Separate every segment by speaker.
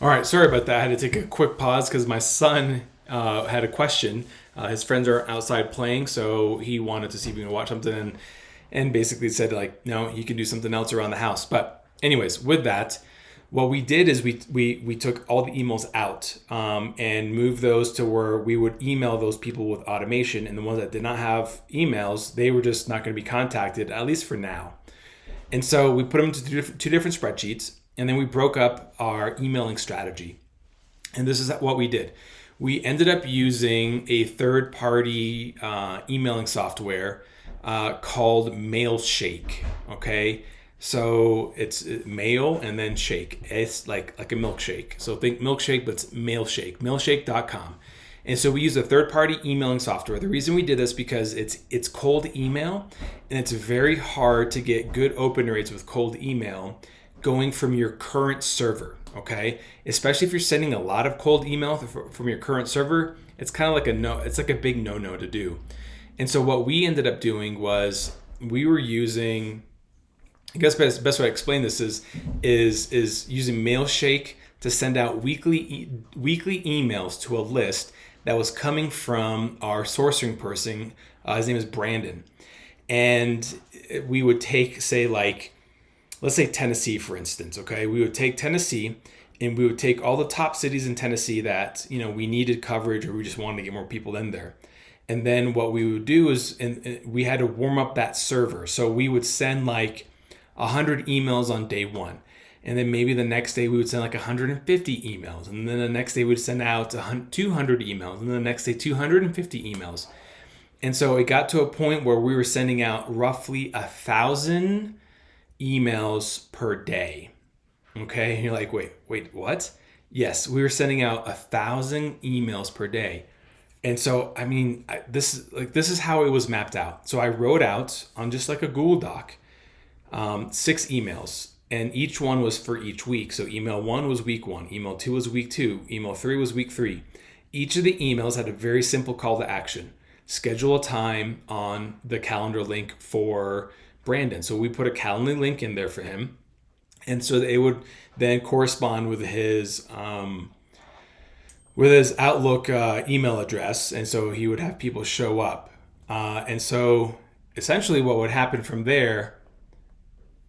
Speaker 1: All right, sorry about that. I had to take a quick pause because my son had a question. His friends are outside playing, so he wanted to see if we could watch something, and basically said like, no, he can do something else around the house. But anyways, with that, what we did is we took all the emails out and moved those to where we would email those people with automation, and the ones that did not have emails, they were just not going to be contacted, at least for now. And so we put them into two different spreadsheets, and then we broke up our emailing strategy. And this is what we did. We ended up using a third-party emailing software called Mailshake. Okay, so it's mail and then shake. It's like a milkshake. So think milkshake, but it's Mailshake. Mailshake.com. And so we use a third-party emailing software. The reason we did this because it's cold email, and it's very hard to get good open rates with cold email going from your current server. Okay, especially if you're sending a lot of cold email from your current server, it's kind of like it's like a big no-no to do. And so what we ended up doing was we were using, I guess best way to explain this is using Mailshake to send out weekly emails to a list that was coming from our sourcing person. His name is Brandon, and we would take, say, like, let's say Tennessee, for instance. Okay, we would take Tennessee, and we would take all the top cities in Tennessee that we needed coverage, or we just wanted to get more people in there. And then what we would do is, and we had to warm up that server. So we would send like 100 emails on day one. And then maybe the next day we would send like 150 emails. And then the next day we'd send out 200 emails. And then the next day 250 emails. And so it got to a point where we were sending out roughly 1,000 emails per day. Okay, and you're like, wait, what? Yes, we were sending out 1,000 emails per day. And so, I mean, this is how it was mapped out. So I wrote out on just like a Google Doc 6 emails, and each one was for each week. So email 1 was week 1, email 2 was week 2, email 3 was week 3. Each of the emails had a very simple call to action: schedule a time on the calendar link for Brandon. So we put a calendar link in there for him, and so they would then correspond with his Outlook email address, and so he would have people show up. And so essentially what would happen from there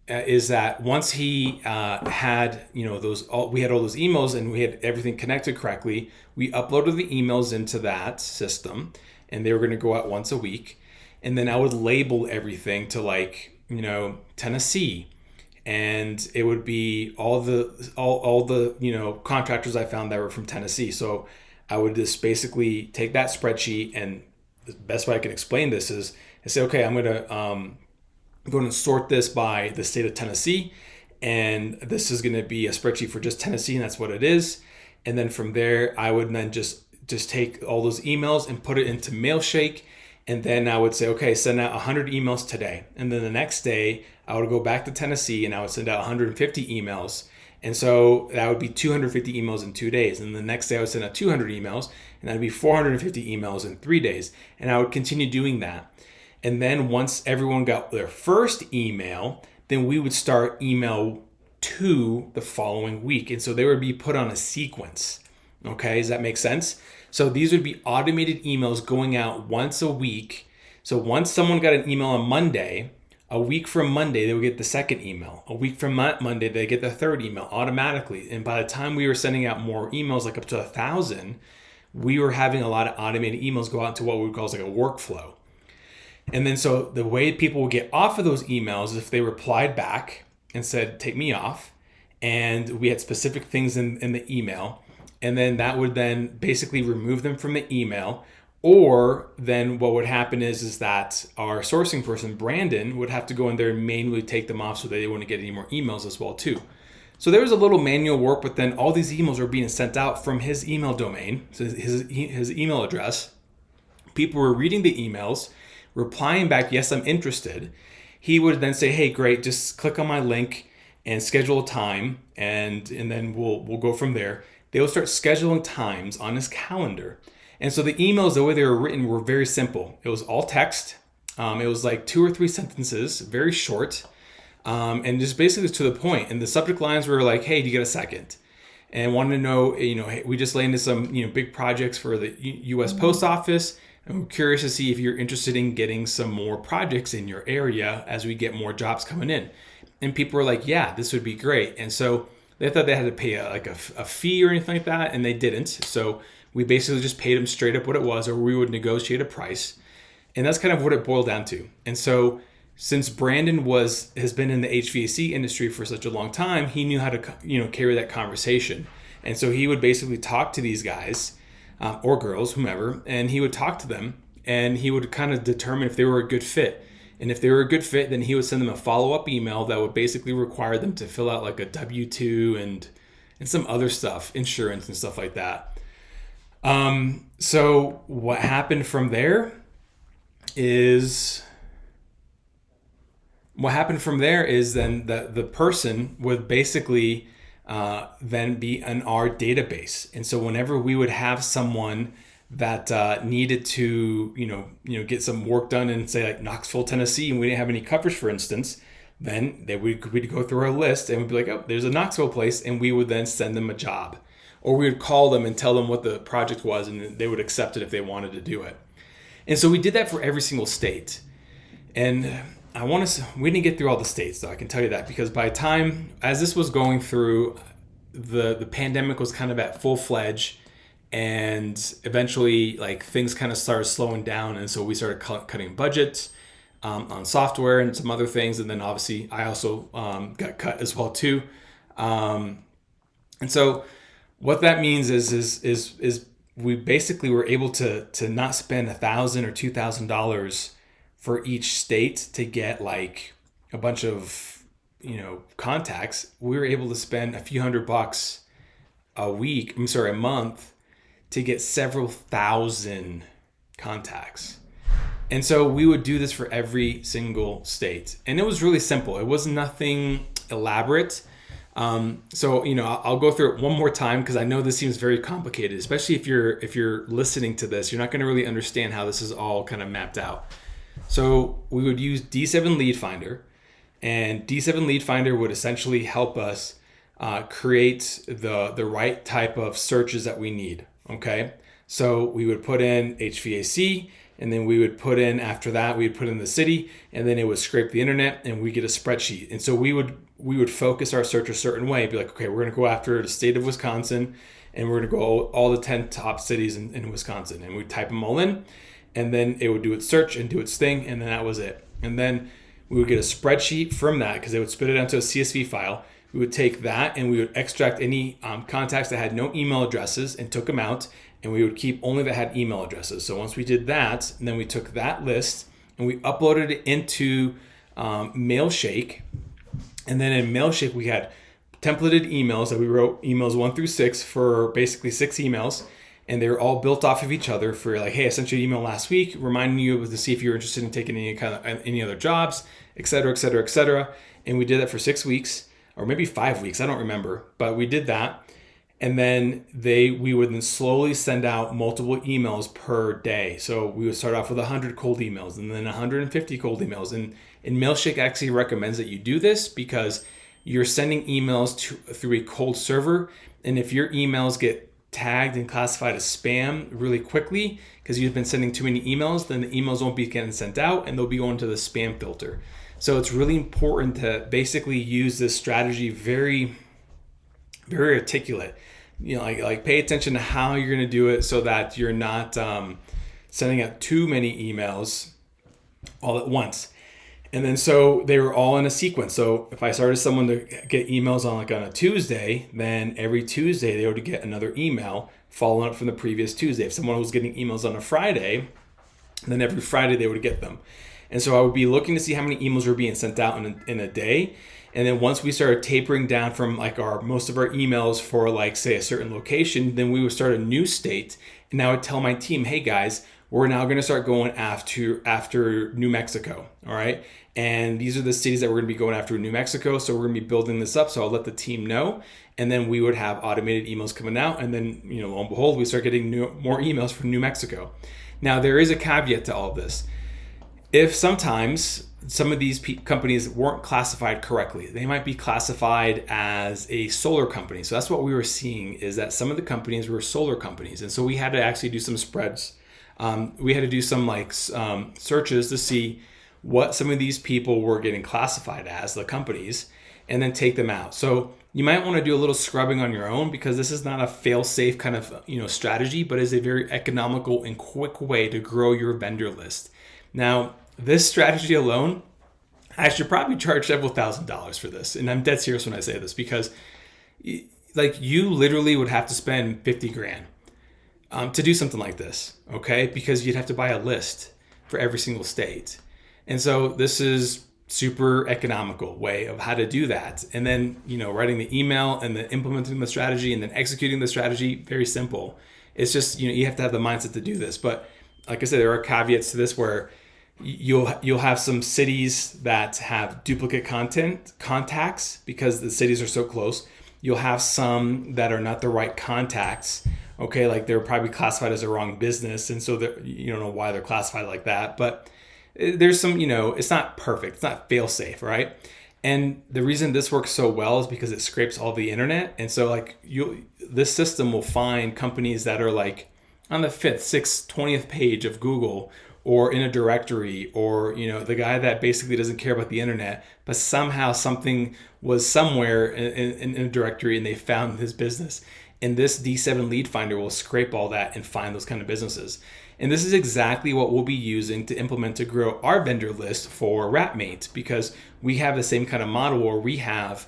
Speaker 1: is that once he had we had all those emails and we had everything connected correctly, we uploaded the emails into that system, and they were going to go out once a week. And then I would label everything to Tennessee, and it would be all the contractors I found that were from Tennessee. So I would just basically take that spreadsheet, and the best way I can explain this is I say, okay, I'm going to sort this by the state of Tennessee, and this is going to be a spreadsheet for just Tennessee, and that's what it is. And then from there, I would then just take all those emails and put it into Mailshake. And then I would say, okay, send out 100 emails today. And then the next day, I would go back to Tennessee and I would send out 150 emails. And so that would be 250 emails in 2 days. And the next day, I would send out 200 emails, and that would be 450 emails in 3 days. And I would continue doing that. And then once everyone got their first email, then we would start email 2 the following week. And so they would be put on a sequence. Okay, does that make sense? So these would be automated emails going out once a week. So once someone got an email on Monday, a week from Monday, they would get the second email. A week from Monday, they get the third email automatically. And by the time we were sending out more emails, like up to 1,000, we were having a lot of automated emails go out into what we would call like a workflow. And then so the way people would get off of those emails is if they replied back and said, take me off, and we had specific things in the email. And then that would then basically remove them from the email. Or then what would happen is that our sourcing person, Brandon, would have to go in there and manually take them off so that they wouldn't get any more emails as well too. So there was a little manual work, but then all these emails were being sent out from his email domain, so his email address. People were reading the emails, replying back, yes, I'm interested. He would then say, hey, great, just click on my link and schedule a time, and then we'll go from there. They will start scheduling times on his calendar. And so the emails, the way they were written, were very simple. It was all text. It was like 2 or 3 sentences, very short, and just basically to the point. And the subject lines were like, hey, do you get a second? and wanted to know, hey, we just landed some, big projects for the U.S. Post Office. And we're curious to see if you're interested in getting some more projects in your area as we get more jobs coming in. And people were like, yeah, this would be great. And so they thought they had to pay a fee or anything like that, and they didn't. So we basically just paid them straight up what it was, or we would negotiate a price. And that's kind of what it boiled down to. And so since Brandon has been in the HVAC industry for such a long time, he knew how to carry that conversation. And so he would basically talk to these guys or girls, whomever, and he would talk to them, and he would kind of determine if they were a good fit. And if they were a good fit, then he would send them a follow-up email that would basically require them to fill out like a W-2 and some other stuff, insurance and stuff like that. So what happened from there is then the person would basically then be in our database. And so whenever we would have someone that needed to, get some work done in, say, like Knoxville, Tennessee, and we didn't have any coverage, for instance, then we'd go through our list and we'd be like, oh, there's a Knoxville place, and we would then send them a job. Or we would call them and tell them what the project was, and they would accept it if they wanted to do it. And so we did that for every single state. And we didn't get through all the states, though, I can tell you that, because by the time, as this was going through, the pandemic was kind of at full-fledged, and eventually like things kind of started slowing down. And so we started cutting budgets on software and some other things. And then obviously I also got cut as well too. And so what that means is we basically were able to not spend $1,000 or $2,000 for each state to get like a bunch of, contacts. We were able to spend a few $100 a month to get several thousand contacts. And so we would do this for every single state. And it was really simple. It was nothing elaborate. So I'll go through it one more time, because I know this seems very complicated, especially if you're listening to this. You're not going to really understand how this is all kind of mapped out. So we would use D7 Lead Finder, and D7 Lead Finder would essentially help us create the right type of searches that we need. Okay, so we would put in HVAC, and then we would put in, after that, we would put in the city, and then it would scrape the internet, and we get a spreadsheet. And so we would focus our search a certain way, be like, okay, we're going to go after the state of Wisconsin, and we're going to go all the 10 top cities in Wisconsin, and we'd type them all in, and then it would do its search and do its thing, and then that was it. And then we would get a spreadsheet from that, because they would spit it onto a CSV file. We would take that and we would extract any contacts that had no email addresses and took them out, and we would keep only that had email addresses. So once we did that, and then we took that list and we uploaded it into Mailshake. And then in Mailshake, we had templated emails that we wrote emails 1 through 6 for basically 6 emails. And they were all built off of each other for like, hey, I sent you an email last week reminding you to see if you're interested in taking any other jobs, et cetera, et cetera, et cetera. And we did that for 6 weeks. Or maybe 5 weeks, I don't remember, but we did that. And then we would then slowly send out multiple emails per day. So we would start off with 100 cold emails, and then 150 cold emails. And Mailshake actually recommends that you do this, because you're sending emails through a cold server. And if your emails get tagged and classified as spam really quickly, because you've been sending too many emails, then the emails won't be getting sent out, and they'll be going to the spam filter. So it's really important to basically use this strategy very, very articulate. Like pay attention to how you're going to do it, so that you're not sending out too many emails all at once. And then so they were all in a sequence. So if I started someone to get emails on a Tuesday, then every Tuesday they would get another email following up from the previous Tuesday. If someone was getting emails on a Friday, then every Friday they would get them. And so I would be looking to see how many emails were being sent out in a day. And then once we started tapering down from most of our emails for say a certain location, then we would start a new state. And I would tell my team, hey guys, we're now going to start going after New Mexico. All right. And these are the cities that we're going to be going after in New Mexico. So we're going to be building this up. So I'll let the team know. And then we would have automated emails coming out. And then, lo and behold, we start getting more emails from New Mexico. Now, there is a caveat to all of this. if sometimes some of these companies weren't classified correctly, they might be classified as a solar company. So that's what we were seeing, is that some of the companies were solar companies. And so we had to actually do some spreads. We had to do some searches to see what some of these people were getting classified as, the companies, and then take them out. So you might want to do a little scrubbing on your own, because this is not a fail-safe kind of strategy, but is a very economical and quick way to grow your vendor list. Now, this strategy alone, I should probably charge several $1,000s for this. And I'm dead serious when I say this, because you literally would have to spend 50 grand to do something like this, okay? Because you'd have to buy a list for every single state. And so this is super economical way of how to do that. And then, writing the email and then implementing the strategy and then executing the strategy, very simple. It's just, you have to have the mindset to do this. But like I said, there are caveats to this where you'll have some cities that have duplicate contacts because the cities are so close. You'll have some that are not the right contacts. Okay, like they're probably classified as a wrong business, and so you don't know why they're classified like that. But there's some, it's not perfect. It's not fail safe, right? And the reason this works so well is because it scrapes all the internet. And so this system will find companies that are on the 5th, 6th, 20th page of Google, or in a directory, or the guy that basically doesn't care about the internet, but somehow something was somewhere in a directory and they found his business. And this D7 lead finder will scrape all that and find those kind of businesses. And this is exactly what we'll be using to implement to grow our vendor list for WrapMate, because we have the same kind of model where we have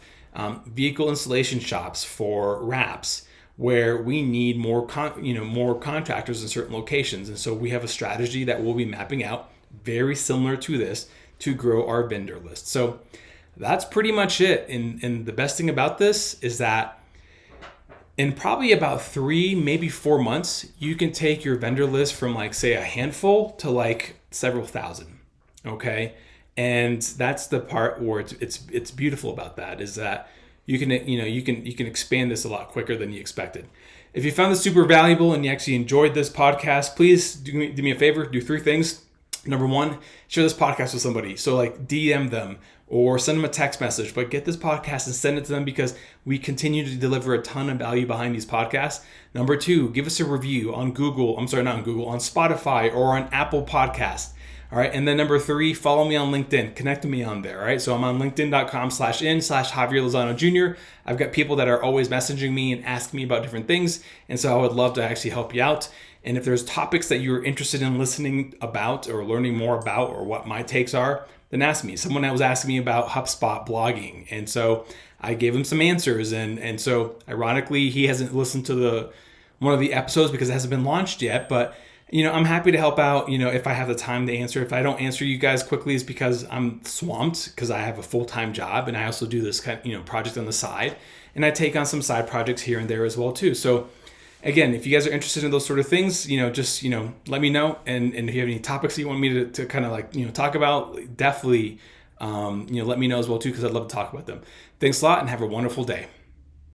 Speaker 1: vehicle installation shops for wraps, where we need more contractors in certain locations. And so we have a strategy that we'll be mapping out very similar to this to grow our vendor list. So that's pretty much it. And the best thing about this is that in probably about 3, maybe 4 months, you can take your vendor list from say a handful to several thousand. Okay. And that's the part where it's beautiful about that, is that you can expand this a lot quicker than you expected. If you found this super valuable and you actually enjoyed this podcast, please do me a favor, do 3 things. Number 1, share this podcast with somebody. So DM them or send them a text message, but get this podcast and send it to them, because we continue to deliver a ton of value behind these podcasts. Number 2, give us a review on on Spotify or on Apple Podcasts. All right. And then number 3, follow me on LinkedIn. Connect with me on there. All right. So I'm on linkedin.com/in/Javier Lozano Jr. I've got people that are always messaging me and asking me about different things. And so I would love to actually help you out. And if there's topics that you're interested in listening about or learning more about, or what my takes are, then ask me. Someone was asking me about HubSpot blogging. And so I gave him some answers. And so ironically, he hasn't listened to one of the episodes because it hasn't been launched yet. But I'm happy to help out, if I have the time to answer. If I don't answer you guys quickly, it's because I'm swamped, because I have a full-time job and I also do this kind of, project on the side, and I take on some side projects here and there as well too. So again, if you guys are interested in those sort of things, just, let me know. And if you have any topics that you want me to kind of talk about, definitely, let me know as well too, because I'd love to talk about them. Thanks a lot and have a wonderful day.